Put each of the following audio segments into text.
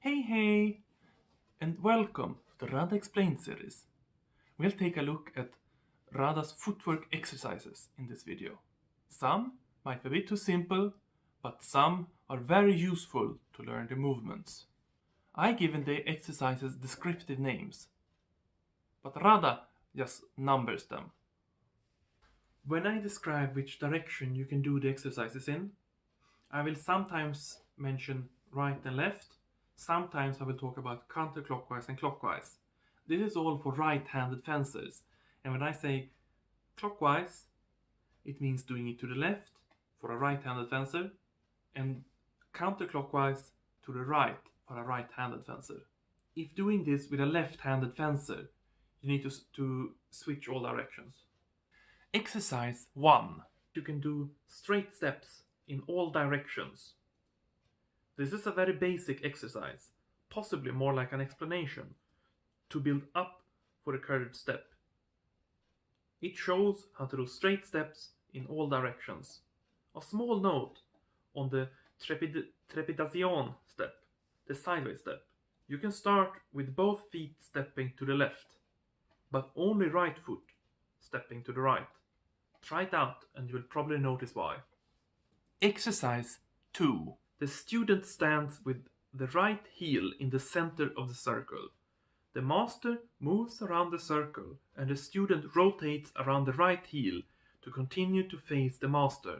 Hey, and welcome to the Rada Explained series. We'll take a look at Rada's footwork exercises in this video. Some might be a bit too simple, but some are very useful to learn the movements. I've given the exercises descriptive names, but Rada just numbers them. When I describe which direction you can do the exercises in, I will sometimes mention right and left. Sometimes I will talk about counterclockwise and clockwise. This is all for right-handed fencers. And when I say clockwise, it means doing it to the left for a right-handed fencer, and counterclockwise to the right for a right-handed fencer. If doing this with a left-handed fencer, you need to switch all directions. Exercise 1. You can do straight steps in all directions. This is a very basic exercise, possibly more like an explanation, to build up for a curved step. It shows how to do straight steps in all directions. A small note on the trepidation step, the sideways step. You can start with both feet stepping to the left, but only right foot stepping to the right. Try it out and you will probably notice why. Exercise 2. The student stands with the right heel in the center of the circle. The master moves around the circle and the student rotates around the right heel to continue to face the master.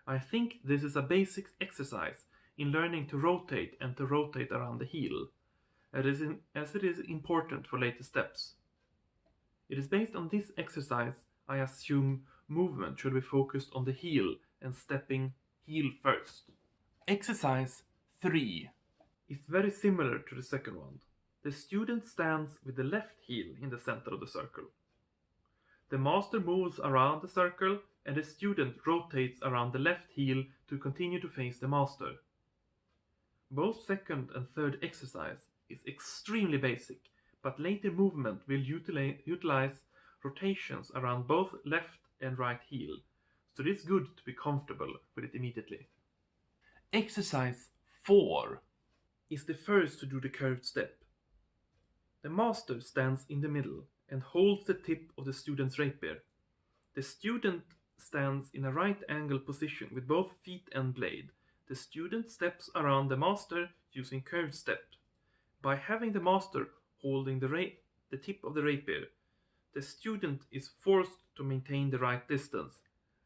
I think this is a basic exercise in learning to rotate and to rotate around the heel, as it is important for later steps. It is based on this exercise I assume movement should be focused on the heel and stepping heel first. Exercise 3 is very similar to the second one. The student stands with the left heel in the center of the circle. The master moves around the circle and the student rotates around the left heel to continue to face the master. Both second and third exercise is extremely basic, but later movement will utilize rotations around both left and right heel, so it is good to be comfortable with it immediately. Exercise 4 is the first to do the curved step. The master stands in the middle and holds the tip of the student's rapier. The student stands in a right angle position with both feet and blade. The student steps around the master using curved step. By having the master holding the tip of the rapier, the student is forced to maintain the right distance.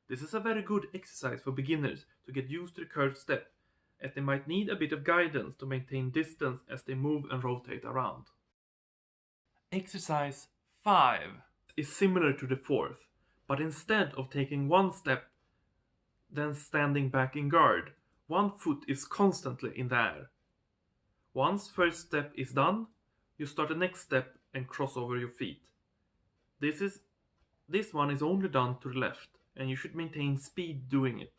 This is a very good exercise for beginners to get used to the curved step, as they might need a bit of guidance to maintain distance as they move and rotate around. Exercise 5 is similar to the fourth, but instead of taking one step, then standing back in guard, one foot is constantly in the air. Once first step is done, you start the next step and cross over your feet. This one is only done to the left, and you should maintain speed doing it.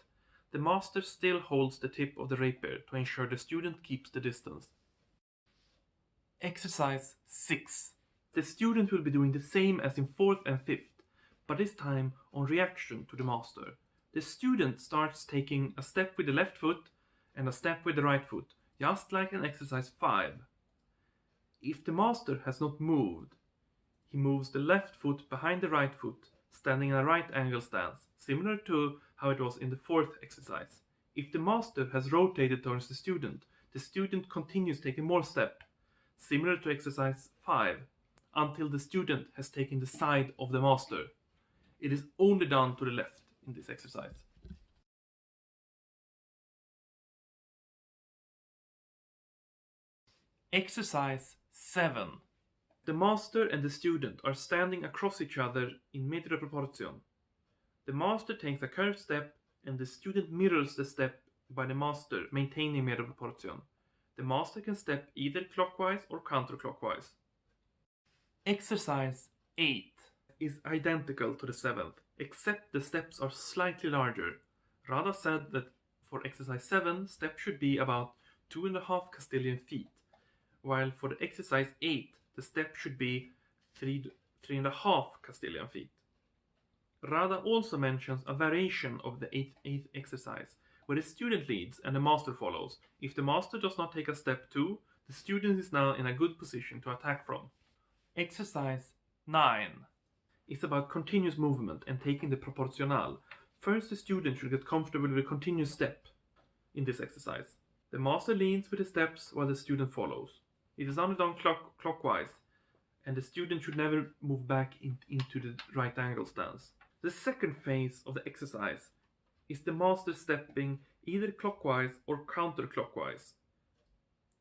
The master still holds the tip of the rapier to ensure the student keeps the distance. Exercise 6. The student will be doing the same as in fourth and fifth, but this time on reaction to the master. The student starts taking a step with the left foot and a step with the right foot, just like in exercise 5. If the master has not moved, he moves the left foot behind the right foot, standing in a right angle stance, similar to how it was in the fourth exercise. If the master has rotated towards the student continues taking more step, similar to exercise 5, until the student has taken the side of the master. It is only done to the left in this exercise. Exercise 7. The master and the student are standing across each other in Medio Proporcional. The master takes a curved step and the student mirrors the step by the master, maintaining Medio Proporcional. The master can step either clockwise or counterclockwise. Exercise 8 is identical to the 7th, except the steps are slightly larger. Rada said that for exercise 7, step should be about 2.5 Castilian feet, while for the exercise 8, the step should be 3.5 Castilian feet. Rada also mentions a variation of the eighth exercise, where the student leads and the master follows. If the master does not take a step 2, the student is now in a good position to attack from. Exercise 9 is about continuous movement and taking the proportional. First, the student should get comfortable with a continuous step in this exercise. The master leads with the steps while the student follows. It is only done clockwise, and the student should never move back into the right angle stance. The second phase of the exercise is the master stepping either clockwise or counterclockwise.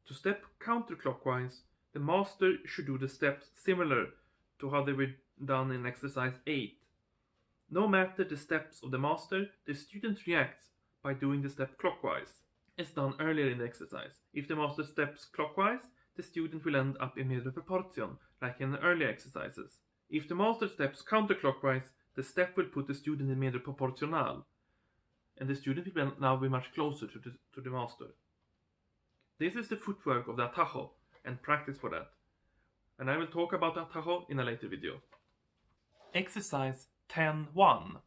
To step counterclockwise, the master should do the steps similar to how they were done in exercise 8. No matter the steps of the master, the student reacts by doing the step clockwise, as done earlier in the exercise. If the master steps clockwise, the student will end up in Medio Proporcional, like in the earlier exercises. If the master steps counterclockwise, the step will put the student in Medio Proporcional, and the student will now be much closer to the master. This is the footwork of the atajo, and practice for that. And I will talk about the atajo in a later video. Exercise 10.1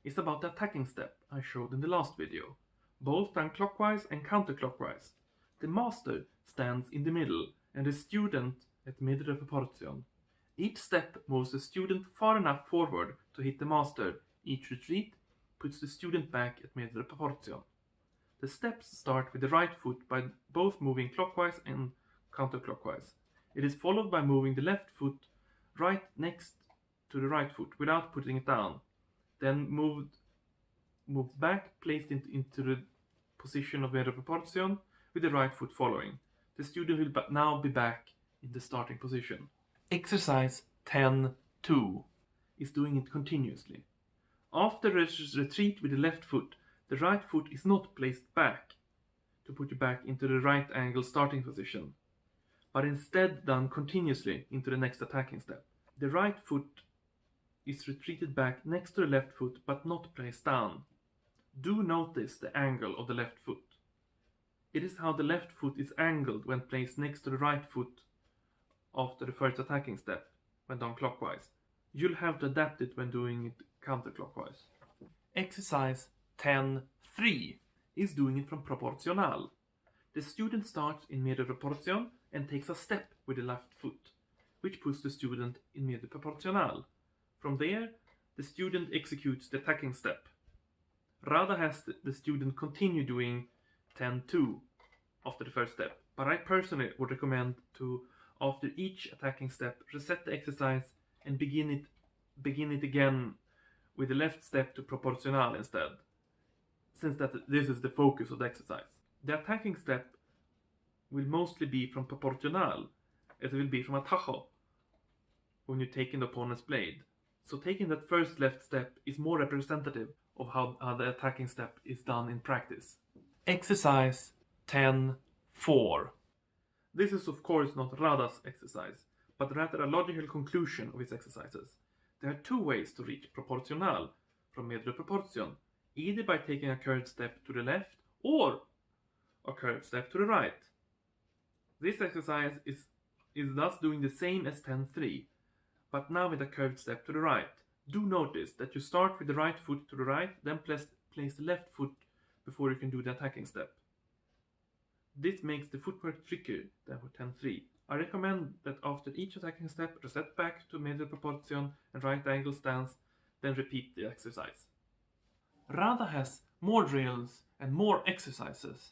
is about the attacking step I showed in the last video, both done clockwise and counterclockwise. The master stands in the middle and the student at Medio Proporcional. Each step moves the student far enough forward to hit the master. Each retreat puts the student back at Medio Proporcional. The steps start with the right foot by both moving clockwise and counterclockwise. It is followed by moving the left foot right next to the right foot without putting it down. Then moved back, placed into the position of Medio Proporcional with the right foot following. The student will now be back in the starting position. Exercise 10.2 is doing it continuously. After retreat with the left foot, the right foot is not placed back to put you back into the right angle starting position, but instead done continuously into the next attacking step. The right foot is retreated back next to the left foot but not placed down. Do notice the angle of the left foot. It is how the left foot is angled when placed next to the right foot after the first attacking step when done clockwise. You'll have to adapt it when doing it counterclockwise. Exercise 10.3 is doing it from proportional. The student starts in Medio Proporcional and takes a step with the left foot, which puts the student in Medio Proporcional. From there, the student executes the attacking step. Rada has the student continue doing 10.2 after the first step, but I personally would recommend to, after each attacking step, reset the exercise and begin it again with the left step to proportional instead, since this is the focus of the exercise. The attacking step will mostly be from proportional, as it will be from atajo when you're taking the opponent's blade. So taking that first left step is more representative of how the attacking step is done in practice. Exercise 10.4. This is of course not Rada's exercise, but rather a logical conclusion of his exercises. There are two ways to reach proportional from Medio Proporcional, either by taking a curved step to the left or a curved step to the right. This exercise is thus doing the same as 10.3, but now with a curved step to the right. Do notice that you start with the right foot to the right, then place the left foot before you can do the attacking step. This makes the footwork trickier than for 10.3. I recommend that after each attacking step, reset back to Medio Proporcional and right angle stance, then repeat the exercise. Rada has more drills and more exercises,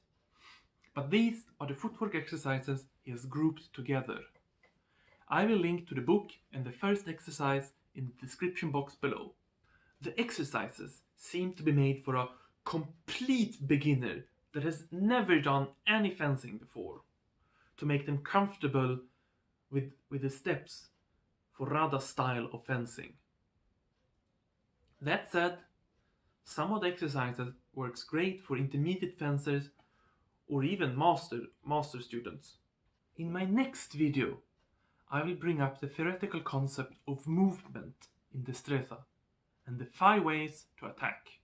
but these are the footwork exercises he has grouped together. I will link to the book and the first exercise in the description box below. The exercises seem to be made for a complete beginner that has never done any fencing before, to make them comfortable with the steps for Rada's style of fencing. That said, some of the exercises works great for intermediate fencers or even master students. In my next video, I will bring up the theoretical concept of movement in destreza and the 5 ways to attack.